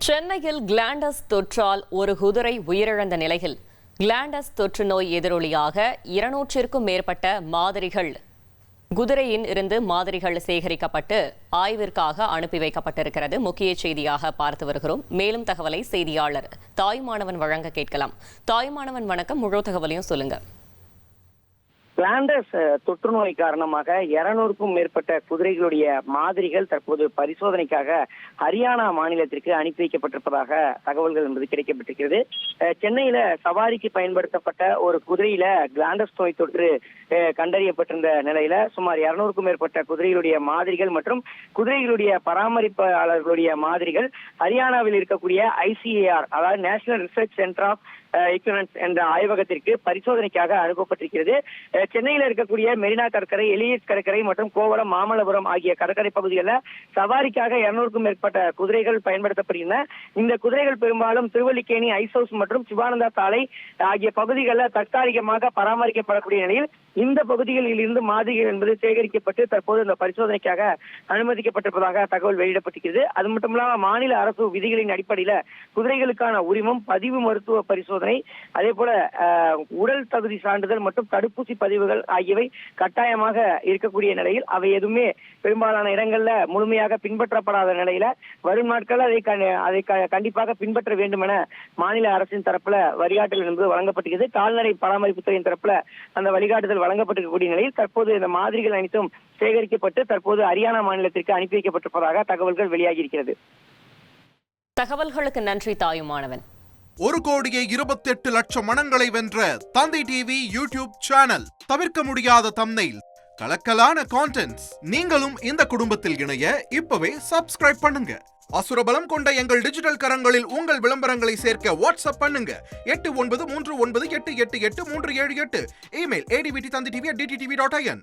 சென்னையில் கிளாண்டஸ் தொற்றால் ஒரு குதிரை உயிரிழந்த நிலையில் கிளாண்டஸ் தொற்று நோய் எதிரொலியாக 200க்கும் மேற்பட்ட மாதிரிகள் குதிரையின் இருந்து மாதிரிகள் சேகரிக்கப்பட்டு ஆய்விற்காக அனுப்பி வைக்கப்பட்டிருக்கிறது. முக்கிய செய்தியாக பார்த்து வருகிறோம். மேலும் தகவலை செய்தியாளர் தாய்மானவன் வழங்க கேட்கலாம். தாய்மானவன் வணக்கம், முழு தகவலையும் சொல்லுங்க. கிளாண்டஸ் தொற்று நோய் காரணமாக 200க்கும் மேற்பட்ட குதிரைகளுடைய மாதிரிகள் தற்போது பரிசோதனைக்காக ஹரியானா மாநிலத்திற்கு அனுப்பி வைக்கப்பட்டிருப்பதாக தகவல்கள் என்பது கிடைக்கப்பட்டிருக்கிறது. சென்னையில சவாரிக்கு பயன்படுத்தப்பட்ட ஒரு குதிரையில கிளாண்டஸ் நோய் தொற்று கண்டறியப்பட்டிருந்த நிலையில சுமார் 200க்கும் மேற்பட்ட குதிரைகளுடைய மாதிரிகள் மற்றும் குதிரைகளுடைய பராமரிப்பாளர்களுடைய மாதிரிகள் ஹரியானாவில் இருக்கக்கூடிய ICAR, அதாவது national research centre of excellence என்ற ஆய்வகத்திற்கு பரிசோதனைக்காக அனுப்பப்பட்டிருக்கிறது. சென்னையில் இருக்கக்கூடிய மெரினா கடற்கரை, எலியட் கடற்கரை மற்றும் கோவளம், மாமல்லபுரம் ஆகிய கடற்கரை பகுதிகளில் சவாரிக்காக 200க்கும் மேற்பட்ட குதிரைகள் பயன்படுத்தப்படுகின்றன. இந்த குதிரைகள் பெரும்பாலும் திருவல்லிக்கேணி, ஐஸ் ஹவுஸ் மற்றும் சிவானந்தா சாலை ஆகிய பகுதிகளில் தற்காலிகமாக பராமரிக்கப்படக்கூடிய நிலையில் இந்த பகுதிகளில் இருந்து மாதிரிகள் என்பது சேகரிக்கப்பட்டு தற்போது இந்த பரிசோதனைக்காக அனுமதிக்கப்பட்டிருப்பதாக தகவல் வெளியிடப்பட்டிருக்கிறது. அது மட்டுமில்லாமல் மாநில அரசு விதிகளின் அடிப்படையில் குதிரைகளுக்கான உரிமம், பதிவு மருத்துவ பரிசோதனை, அதே போல உடல் தகுதி சான்றிதழ் மற்றும் தடுப்பூசி பதிவுகள் ஆகியவை கட்டாயமாக இருக்கக்கூடிய நிலையில் அவை எதுவுமே பெரும்பாலான இடங்கள்ல முழுமையாக பின்பற்றப்படாத நிலையில வரும் நாட்கள் அதை கண்டிப்பாக பின்பற்ற வேண்டும் என மாநில அரசின் தரப்புல வழிகாட்டுதல் என்பது வழங்கப்பட்டிருக்கிறது. கால்நடை பராமரிப்புத்துறையின் தரப்புல அந்த வழிகாட்டுதல் வழங்கப்பட்டிருக்கக்கூடிய நிலையில் தற்போது இந்த மாதிரிகள் அனைத்தும் சேகரிக்கப்பட்டு தற்போது ஹரியானா மாநிலத்திற்கு அனுப்பி வைக்கப்பட்டிருப்பதாக தகவல்கள் வெளியாகி இருக்கிறது. தகவல்களுக்கு நன்றி தாயுமானவன். 1,28,00,000 மனங்களை வென்ற தந்தி டிவி யூடியூப் சேனல். தவிர்க்க முடியாத தம்ப்நெயில், கலக்கலான கான்டென்ட்ஸ். நீங்களும் இந்த குடும்பத்தில் இணைய இப்பவே சப்ஸ்கிரைப் பண்ணுங்க. அசுரபலம் கொண்ட எங்கள் டிஜிட்டல் கரங்களில் உங்கள் விளம்பரங்களை சேர்க்க வாட்ஸ்அப் பண்ணுங்க. 8939888838. Email advtthanditv@dttv.in.